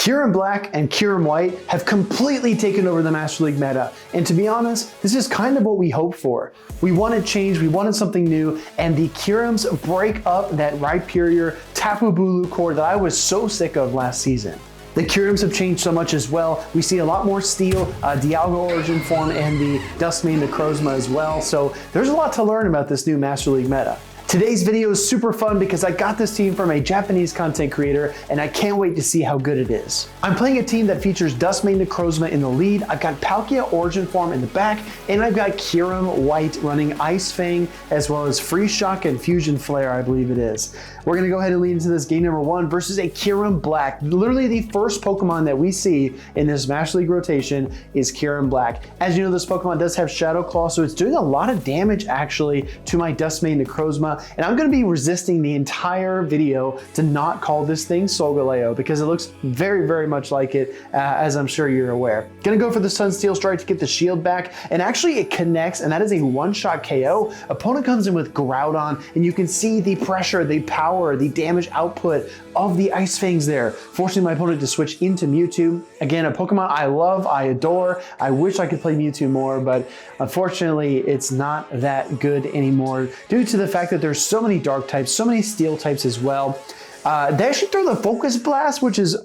Kyurem Black and Kyurem White have completely taken over the Master League meta, and to be honest, this is kind of what we hoped for. We wanted change, we wanted something new, and the Kyurems break up that Rhyperior Tapu Bulu core that I was so sick of last season. The Kyurems have changed so much as well. We see a lot more Steel, Dialga Origin Forme, and the Dustmane Necrozma as well, so there's a lot to learn about this new Master League meta. Today's video is super fun because I got this team from a Japanese content creator and I can't wait to see how good it is. I'm playing a team that features Dustmane Necrozma in the lead, I've got Palkia Origin Forme in the back, and I've got Kyurem White running Ice Fang as well as Freeze Shock and Fusion Flare, I believe it is. We're gonna go ahead and lead into this game number 1 versus a Kyurem Black. Literally the first Pokemon that we see in this Master League rotation is Kyurem Black. As you know, this Pokemon does have Shadow Claw, so it's doing a lot of damage actually to my Dustmane Necrozma. And I'm gonna be resisting the entire video to not call this thing Solgaleo because it looks very, very much like it, as I'm sure you're aware. Gonna go for the Sunsteel Strike to get the shield back, and actually it connects, and that is a one-shot KO. Opponent comes in with Groudon, and you can see the pressure, the power, the damage output of the Ice Fangs there, forcing my opponent to switch into Mewtwo. Again, a Pokemon I love, I adore. I wish I could play Mewtwo more, but unfortunately, it's not that good anymore due to the fact that there's so many dark types, so many steel types as well. They actually throw the Focus Blast, which is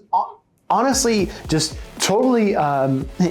honestly just totally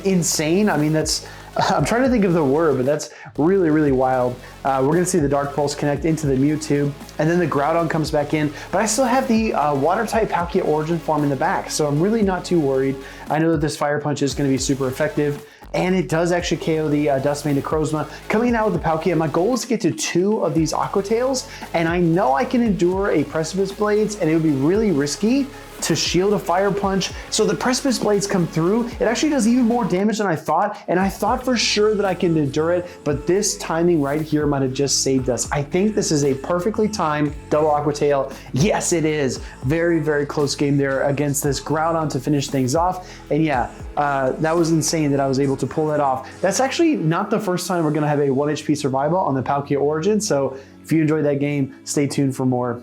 insane. I mean, I'm trying to think of the word, but that's really, really wild. We're gonna see the Dark Pulse connect into the Mewtwo, and then the Groudon comes back in, but I still have the Water-type Palkia Origin Forme in the back, so I'm really not too worried. I know that this Fire Punch is gonna be super effective, and it does actually KO the Dustmane Necrozma. Coming out with the Palkia, my goal is to get to 2 of these Aqua Tails, and I know I can endure a Precipice Blades, and it would be really risky to shield a Fire Punch. So the Precipice Blades come through, it actually does even more damage than I thought, and I thought for sure that I can endure it, but this timing right here might have just saved us. I think this is a perfectly timed double Aqua Tail. Yes, it is. Very, very close game there against this Groudon to finish things off, and yeah, that was insane that I was able to pull that off. That's actually not the first time we're gonna have a 1 HP survival on the Palkia Origin, so if you enjoyed that game, stay tuned for more.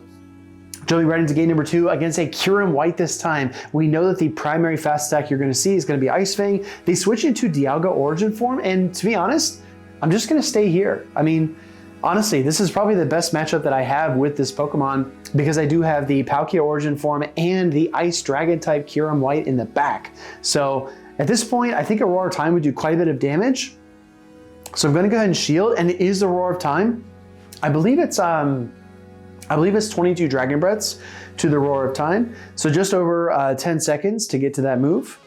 Jumping right into game number 2 against a Kyurem White this time. We know that the primary fast attack you're gonna see is gonna be Ice Fang. They switch into Dialga Origin Forme, and to be honest, I'm just gonna stay here. I mean, honestly, this is probably the best matchup that I have with this Pokemon because I do have the Palkia Origin Forme and the Ice Dragon type Kyurem White in the back. So at this point, I think a Roar of Time would do quite a bit of damage. So I'm gonna go ahead and shield, and it is the Roar of Time. I believe it's 22 Dragon Breaths to the Roar of Time. So just over 10 seconds to get to that move.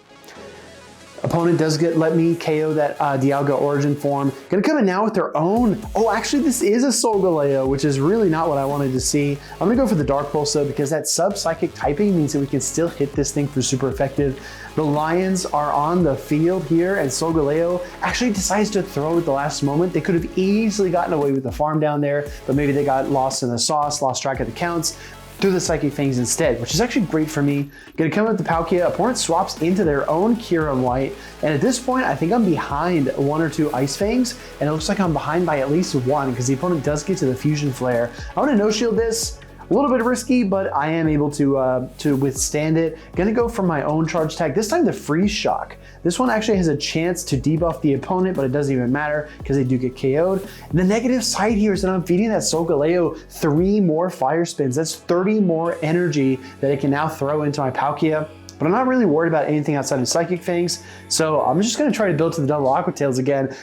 Opponent does let me KO that Dialga Origin Forme. Gonna come in now with their own. Oh, actually this is a Solgaleo, which is really not what I wanted to see. I'm gonna go for the Dark Pulse though, because that sub-psychic typing means that we can still hit this thing for super effective. The Lions are on the field here, and Solgaleo actually decides to throw at the last moment. They could have easily gotten away with the farm down there, but maybe they got lost in the sauce, lost track of the counts, through the Psychic Fangs instead, which is actually great for me. Gonna come with the Palkia. Opponent swaps into their own Kyurem White, and at this point, I think I'm behind 1 or 2 Ice Fangs, and it looks like I'm behind by at least 1 because the opponent does get to the Fusion Flare. I want to no-shield this. A little bit risky, but I am able to withstand it. Gonna go for my own charge tag, this time the Freeze Shock. This one actually has a chance to debuff the opponent, but it doesn't even matter because they do get KO'd. And the negative side here is that I'm feeding that Solgaleo 3 more Fire Spins. That's 30 more energy that it can now throw into my Palkia. But I'm not really worried about anything outside of Psychic Fangs, so I'm just gonna try to build to the double Aqua Tails again.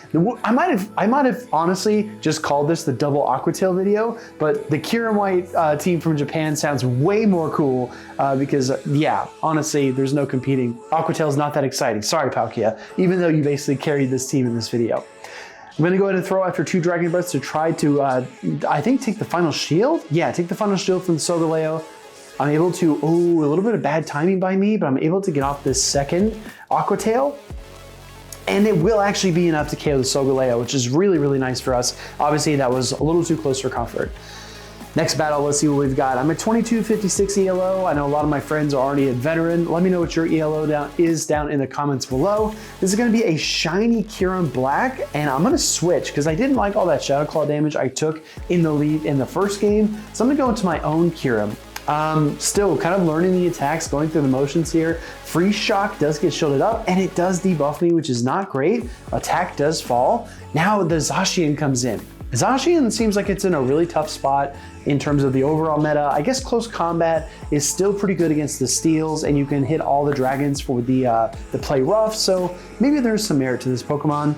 I might have honestly just called this the double Aqua Tail video, but the Kyurem White team from Japan sounds way more cool because yeah, honestly, there's no competing. Aqua Tail's not that exciting. Sorry, Palkia, even though you basically carried this team in this video. I'm gonna go ahead and throw after 2 Dragon Breaths to try to, I think, take the final shield? Yeah, take the final shield from the Solgaleo. I'm able to, a little bit of bad timing by me, but I'm able to get off this second Aqua Tail, and it will actually be enough to KO the Solgaleo, which is really, really nice for us. Obviously, that was a little too close for comfort. Next battle, let's see what we've got. I'm at 2256 ELO. I know a lot of my friends are already at veteran. Let me know what your ELO is down in the comments below. This is gonna be a shiny Kyurem Black, and I'm gonna switch because I didn't like all that Shadow Claw damage I took in the lead in the first game. So I'm gonna go into my own Kyurem. Still kind of learning the attacks, going through the motions here. Free Shock does get shielded up and it does debuff me, which is not great. Attack does fall. Now the Zacian comes in. Zacian seems like it's in a really tough spot in terms of the overall meta. I guess close combat is still pretty good against the steals, and you can hit all the dragons for the play rough, so maybe there's some merit to this Pokemon.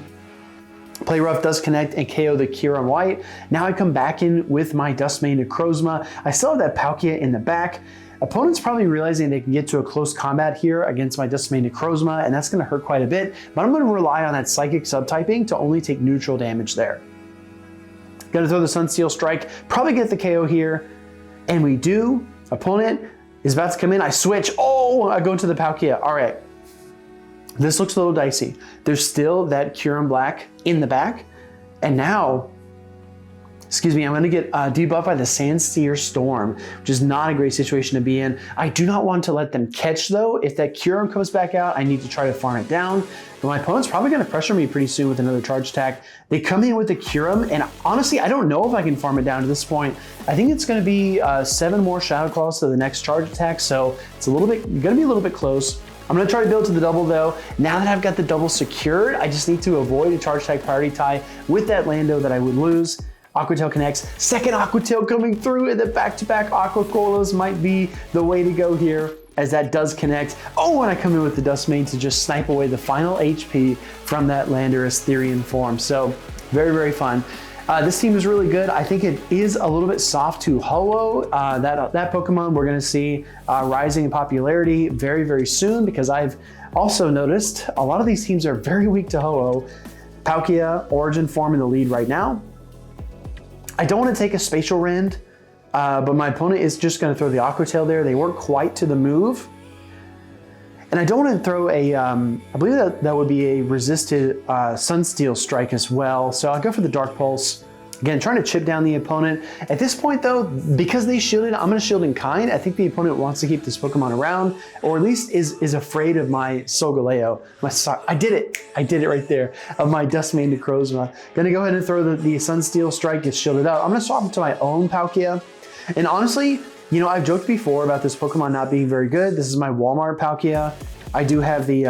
Play rough does connect and KO the Kyurem White. Now I come back in with my Duskmane Necrozma. I still have that Palkia in the back. Opponents probably realizing they can get to a close combat here against my Duskmane Necrozma, and that's going to hurt quite a bit, but I'm going to rely on that Psychic subtyping to only take neutral damage there. Gonna throw the Sunsteel Strike, probably get the KO here, and we do. Opponent is about to come in, I switch, oh, I go to the Palkia, all right. This looks a little dicey. There's still that Kyurem Black in the back, and now, excuse me, I'm gonna get debuffed by the Sandsteer Storm, which is not a great situation to be in. I do not want to let them catch though. If that Kyurem comes back out, I need to try to farm it down. But my opponent's probably gonna pressure me pretty soon with another charge attack. They come in with the Kyurem, and honestly, I don't know if I can farm it down to this point. I think it's gonna be 7 more Shadow Claws to the next charge attack, so it's gonna be a little bit close. I'm gonna try to build to the double though. Now that I've got the double secured, I just need to avoid a charge attack priority tie with that Lando that I would lose. Aqua Tail connects, second Aqua Tail coming through, and the back-to-back Aqua Colas might be the way to go here, as that does connect. Oh, and I come in with the Duskmane to just snipe away the final HP from that Landorus Therian form. So very, very fun. This team is really good. I think it is a little bit soft to Ho-Oh. That Pokemon we're gonna see rising in popularity very, very soon, because I've also noticed a lot of these teams are very weak to Ho-Oh. Palkia Origin Forme in the lead right now. I don't want to take a Spatial Rend, but my opponent is just going to throw the Aqua Tail there. They weren't quite to the move. And I don't want to throw a, I believe that would be a resisted Sunsteel Strike as well. So I'll go for the Dark Pulse. Again, trying to chip down the opponent. At this point though, because they shielded, I'm gonna shield in kind. I think the opponent wants to keep this Pokemon around, or at least is afraid of my Solgaleo. I did it right there, of my Duskmane Necrozma. Gonna go ahead and throw the Sunsteel Strike, gets shielded out. I'm gonna swap it to my own Palkia. And honestly, you know, I've joked before about this Pokemon not being very good. This is my Walmart Palkia. I do have the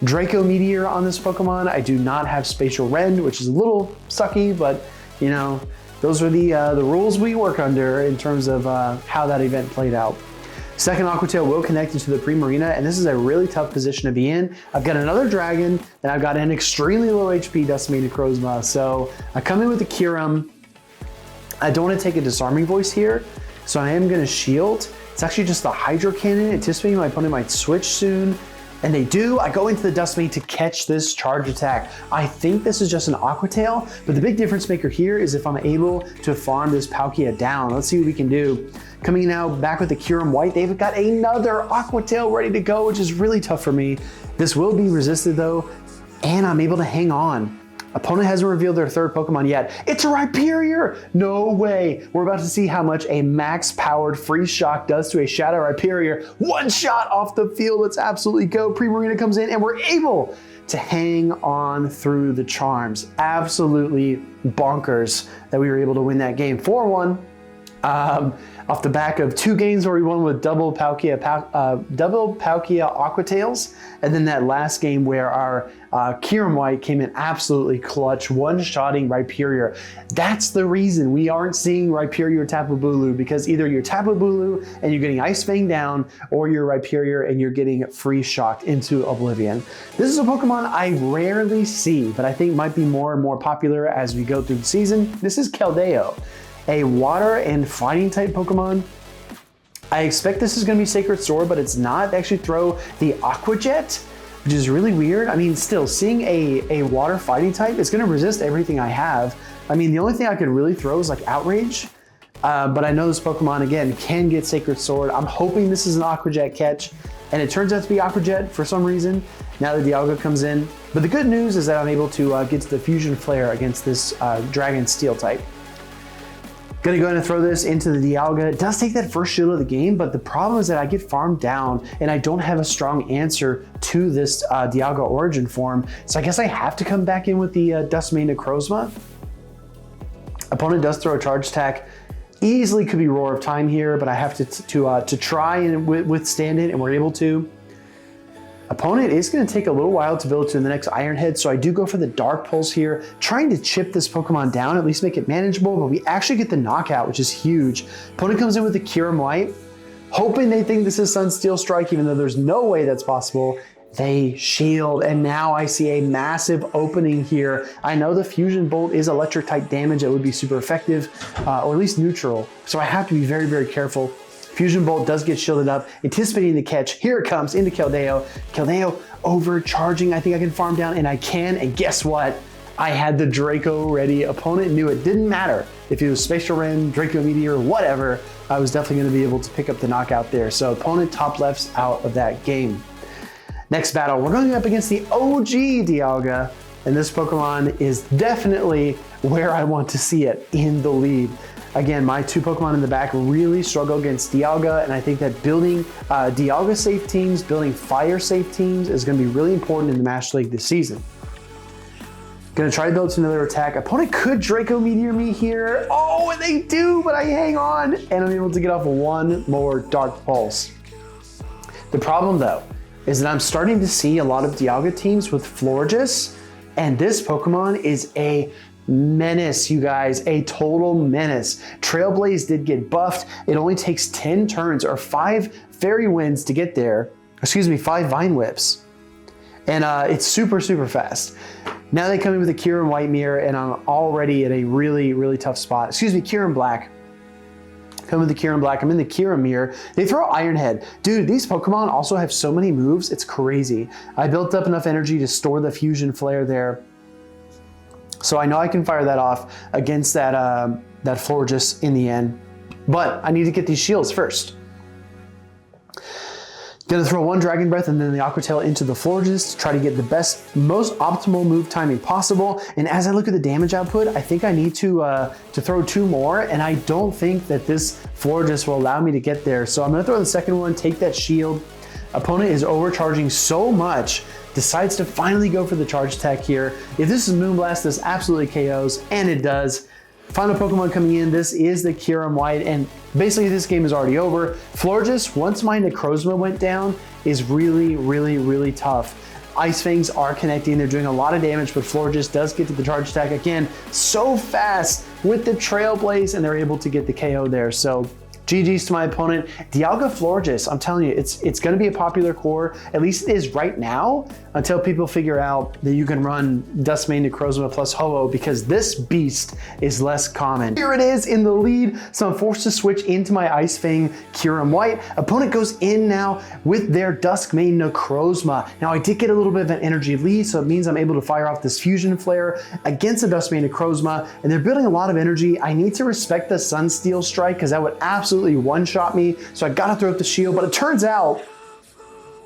Draco Meteor on this Pokemon. I do not have Spatial Rend, which is a little sucky, but you know, those are the rules we work under in terms of how that event played out. Second Aqua Tail will connect into the Primarina, and this is a really tough position to be in. I've got another Dragon, and I've got an extremely low HP Duskmane Necrozma, so I come in with the Kyurem. I don't want to take a Disarming Voice here, so I am going to shield. It's actually just the Hydro Cannon, anticipating my opponent might switch soon. And they do. I go into the Duskmane to catch this charge attack. I think this is just an Aqua Tail, but the big difference maker here is if I'm able to farm this Palkia down. Let's see what we can do. Coming now back with the Kyurem White, they've got another Aqua Tail ready to go, which is really tough for me. This will be resisted though, and I'm able to hang on. Opponent hasn't revealed their third Pokemon yet. It's a Rhyperior! No way! We're about to see how much a max-powered Freeze Shock does to a Shadow Rhyperior. One shot off the field, let's absolutely go. Primarina comes in and we're able to hang on through the charms. Absolutely bonkers that we were able to win that game 4-1. Off the back of 2 games where we won with double Palkia Aqua Tails, and then that last game where our Kyurem White came in absolutely clutch, one-shotting Rhyperior. That's the reason we aren't seeing Rhyperior Tapu Bulu, because either you're Tapu Bulu and you're getting Ice Fang down, or you're Rhyperior and you're getting Freeze Shocked into oblivion. This is a Pokemon I rarely see, but I think might be more and more popular as we go through the season. This is Keldeo, a water and fighting type Pokemon. I expect this is going to be Sacred Sword, but it's not. They actually throw the Aqua Jet, which is really weird. I mean, still, seeing a water fighting type, it's going to resist everything I have. I mean, the only thing I could really throw is like Outrage, but I know this Pokemon, again, can get Sacred Sword. I'm hoping this is an Aqua Jet catch, and it turns out to be Aqua Jet for some reason. Now the Dialga comes in. But the good news is that I'm able to get to the Fusion Flare against this Dragon Steel type. Gonna go ahead and throw this into the Dialga. It does take that first shield of the game, but the problem is that I get farmed down and I don't have a strong answer to this Dialga Origin Forme. So I guess I have to come back in with the Duskmane Necrozma. Opponent does throw a charge attack. Easily could be Roar of Time here, but I have to try and withstand it, and we're able to. Opponent is going to take a little while to build to the next Iron Head, so I do go for the Dark Pulse here, trying to chip this Pokemon down, at least make it manageable, but we actually get the knockout, which is huge. Opponent comes in with the Kyurem White, hoping they think this is Sunsteel Strike, even though there's no way that's possible. They shield, and now I see a massive opening here. I know the Fusion Bolt is electric type damage that would be super effective, or at least neutral, so I have to be very, very careful. Fusion Bolt does get shielded up, anticipating the catch. Here it comes into Keldeo. Keldeo overcharging. I think I can farm down, and I can. And guess what? I had the Draco ready. Opponent knew it. Didn't matter if it was Spatial Ren, Draco Meteor, whatever. I was definitely going to be able to pick up the knockout there. So opponent top lefts out of that game. Next battle, we're going up against the OG Dialga, and this Pokemon is definitely where I want to see it, in the lead. Again, my two Pokemon in the back really struggle against Dialga, and I think that building Dialga safe teams, building fire safe teams is going to be really important in the Master League this season. Gonna try to build to another attack. Opponent could Draco Meteor me here. Oh, and they do, but I hang on, and I'm able to get off one more Dark Pulse. The problem though, is that I'm starting to see a lot of Dialga teams with Florges, and this Pokemon is a menace, you guys, a total menace. Trailblaze did get buffed. It only takes 10 turns or 5 Fairy Winds to get there. Excuse me, 5 Vine Whips. And it's super, super fast. Now they come in with a Kyurem White Mirror, and I'm already at a really, really tough spot. Excuse me, Kyurem Black. Come with the Kyurem Black, I'm in the Kyurem Mirror. They throw Iron Head. Dude, these Pokemon also have so many moves, it's crazy. I built up enough energy to store the Fusion Flare there. So I know I can fire that off against that Florges in the end. But I need to get these shields first. Gonna throw one Dragon Breath and then the Aqua Tail into the Florges to try to get the best, most optimal move timing possible. And as I look at the damage output, I think I need to throw 2 more, and I don't think that this Florges will allow me to get there. So I'm gonna throw the second one, take that shield. Opponent is overcharging so much, decides to finally go for the charge attack here. If this is Moonblast, this absolutely KOs, and it does. Final Pokemon coming in, this is the Kyurem White, and basically this game is already over. Florges, once my Necrozma went down, is really, really, really tough. Ice Fangs are connecting, they're doing a lot of damage, but Florges does get to the charge attack again so fast with the Trailblaze, and they're able to get the KO there. So GG's to my opponent. Dialga Florges, I'm telling you, it's gonna be a popular core, at least it is right now, until people figure out that you can run Duskmane Necrozma plus Ho-Oh, because this beast is less common. Here it is in the lead, so I'm forced to switch into my Ice Fang Kyurem White. Opponent goes in now with their Duskmane Necrozma. Now I did get a little bit of an energy lead, so it means I'm able to fire off this Fusion Flare against the Duskmane Necrozma, and they're building a lot of energy. I need to respect the Sunsteel Strike, because that would absolutely one-shot me, so I gotta throw up the shield, but it turns out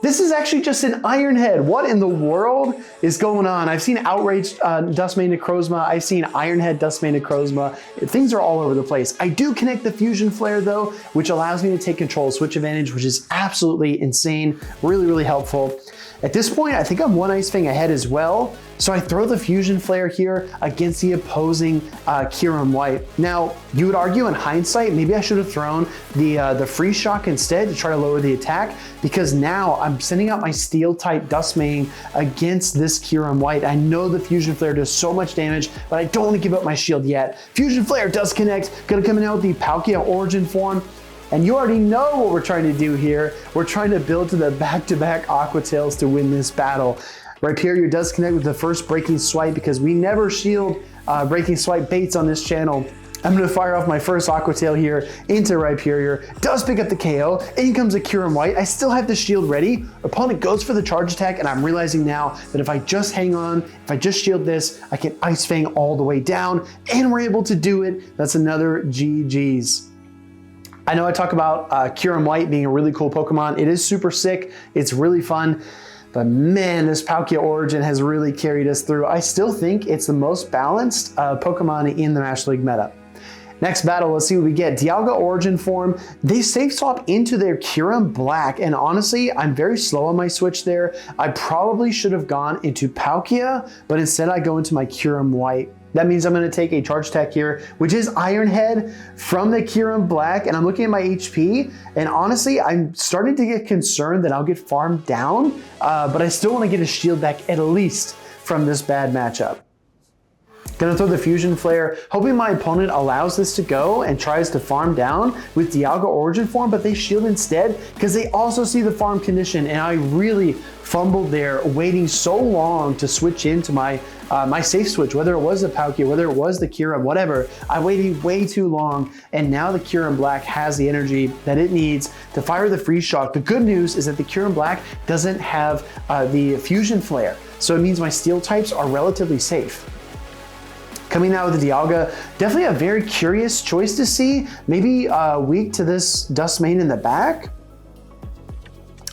this is actually just an Iron Head. What in the world is going on? I've seen Outraged Duskmane Necrozma. I've seen Iron Head Duskmane Necrozma. Things are all over the place. I do connect the Fusion Flare though, which allows me to take control of Switch Advantage, which is absolutely insane. Really, really helpful. At this point, I think I'm 1 Ice Fang ahead as well. So I throw the Fusion Flare here against the opposing Kyurem White. Now, you would argue in hindsight, maybe I should have thrown the Freeze Shock instead to try to lower the attack, because now I'm sending out my Steel-type Duskmane against this Kyurem White. I know the Fusion Flare does so much damage, but I don't want to give up my shield yet. Fusion Flare does connect. Gonna come in out with the Palkia Origin Forme. And you already know what we're trying to do here. We're trying to build to the back-to-back Aqua Tails to win this battle. Rhyperior does connect with the first Breaking Swipe, because we never shield Breaking Swipe baits on this channel. I'm gonna fire off my first Aqua Tail here into Rhyperior. Does pick up the KO. In comes a Kyurem White. I still have the shield ready. Opponent goes for the charge attack, and I'm realizing now that if I just hang on, if I just shield this, I can Ice Fang all the way down, and we're able to do it. That's another GG's. I know I talk about Kyurem White being a really cool Pokemon. It is super sick. It's really fun. But man, this Palkia Origin has really carried us through. I still think it's the most balanced Pokemon in the Master League meta. Next battle, let's see what we get. Dialga Origin Forme, they safe swap into their Kyurem Black, and honestly, I'm very slow on my switch there. I probably should have gone into Palkia, but instead I go into my Kyurem White. That means I'm gonna take a charge attack here, which is Iron Head from the Kyurem Black, and I'm looking at my HP, and honestly, I'm starting to get concerned that I'll get farmed down, but I still wanna get a shield back at least from this bad matchup. Gonna throw the Fusion Flare, hoping my opponent allows this to go and tries to farm down with Dialga Origin Forme, but they shield instead because they also see the farm condition, and I really fumbled there, waiting so long to switch into my my safe switch, whether it was the Palkia, whether it was the Kyurem, whatever. I waited way too long, and now the Kyurem Black has the energy that it needs to fire the Freeze Shock. The good news is that the Kyurem Black doesn't have the Fusion Flare, so it means my Steel types are relatively safe. Coming out with the Dialga, definitely a very curious choice to see. Maybe weak to this Dustmane in the back.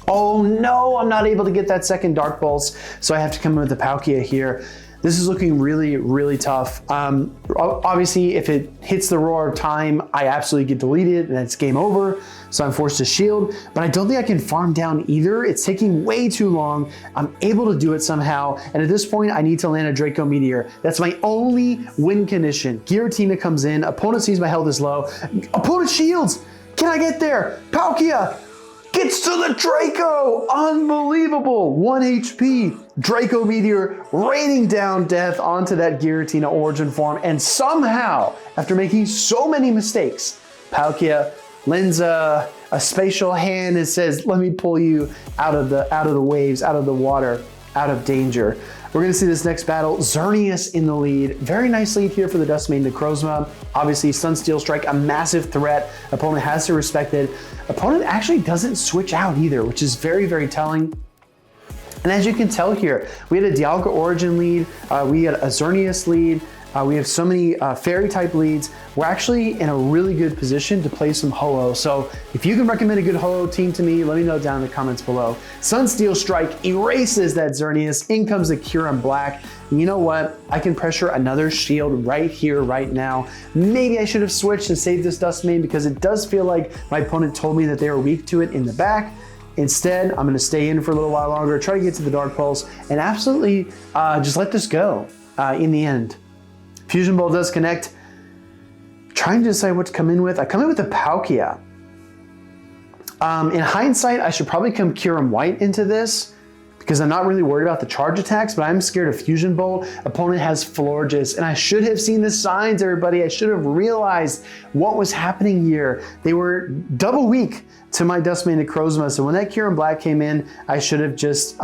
Oh no, I'm not able to get that second Dark Pulse, so I have to come in with the Palkia here. This is looking really, really tough. Obviously, if it hits the Roar of Time, I absolutely get deleted and it's game over. So I'm forced to shield, but I don't think I can farm down either. It's taking way too long. I'm able to do it somehow. And at this point, I need to land a Draco Meteor. That's my only win condition. Giratina comes in, opponent sees my health is low. Opponent shields, can I get there? Palkia gets to the Draco, unbelievable, 1 HP. Draco Meteor raining down death onto that Giratina Origin Forme, and somehow, after making so many mistakes, Palkia lends a spatial hand and says, let me pull you out of the waves, out of the water, out of danger. We're gonna see this next battle, Xerneas in the lead. Very nice lead here for the Dustmane Necrozma. Obviously, Sunsteel Strike, a massive threat. Opponent has to respect it. Opponent actually doesn't switch out either, which is very, very telling. And as you can tell here, we had a Dialga Origin lead, we had a Xerneas lead, we have so many fairy type leads. We're actually in a really good position to play some Ho-Oh. So if you can recommend a good Ho-Oh team to me, let me know down in the comments below. Sunsteel Strike erases that Xerneas. In comes the Kyurem Black. And you know what? I can pressure another shield right here, right now. Maybe I should have switched and saved this Dustmane because it does feel like my opponent told me that they were weak to it in the back. Instead, I'm gonna stay in for a little while longer, try to get to the Dark Pulse, and absolutely just let this go in the end. Fusion Bolt does connect. Trying to decide what to come in with. I come in with a Palkia. In hindsight, I should probably come Kyurem White into this because I'm not really worried about the charge attacks, but I'm scared of Fusion Bolt. Opponent has Florges, and I should have seen the signs, everybody. I should have realized what was happening here. They were double weak to my Dustmane Necrozma, so when that Kyurem Black came in, I should have just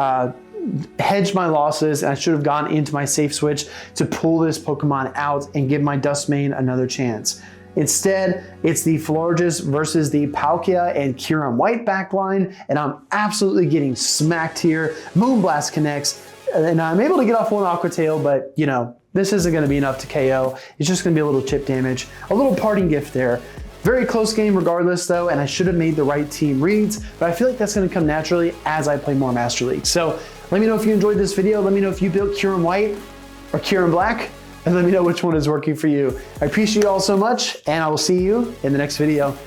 hedged my losses, and I should have gone into my safe switch to pull this Pokemon out and give my Dustmane another chance. Instead, it's the Florges versus the Palkia and Kyurem White backline, and I'm absolutely getting smacked here. Moonblast connects, and I'm able to get off one Aqua Tail, but you know, this isn't gonna be enough to KO. It's just gonna be a little chip damage. A little parting gift there. Very close game regardless though, and I should have made the right team reads, but I feel like that's gonna come naturally as I play more Master League. So let me know if you enjoyed this video. Let me know if you built Kyurem White or Kyurem Black, and let me know which one is working for you. I appreciate you all so much, and I will see you in the next video.